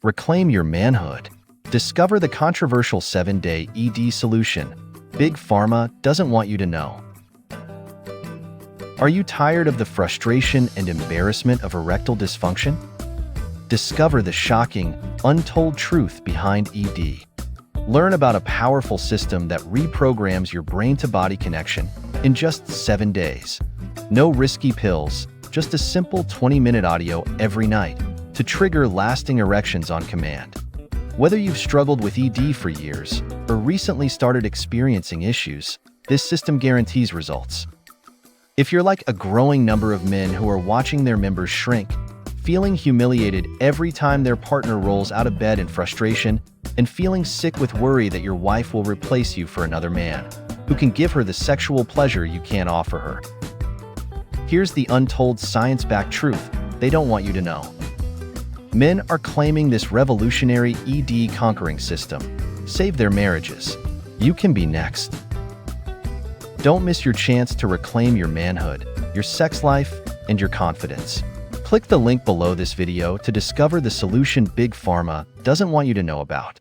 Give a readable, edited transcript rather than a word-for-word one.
Reclaim your manhood. Discover the controversial 7-day ED solution Big Pharma doesn't want you to know. Are you tired of the frustration and embarrassment of erectile dysfunction? Discover the shocking, untold truth behind ED. Learn about a powerful system that reprograms your brain-to-body connection in just 7 days. No risky pills, just a simple 20-minute audio every night to trigger lasting erections on command. Whether you've struggled with ED for years or recently started experiencing issues, this system guarantees results. If you're like a growing number of men who are watching their members shrink, feeling humiliated every time their partner rolls out of bed in frustration, and feeling sick with worry that your wife will replace you for another man who can give her the sexual pleasure you can't offer her. Here's the untold science-backed truth they don't want you to know. Men are claiming this revolutionary ED conquering system. Save their marriages. You can be next. Don't miss your chance to reclaim your manhood, your sex life, and your confidence. Click the link below this video to discover the solution Big Pharma doesn't want you to know about.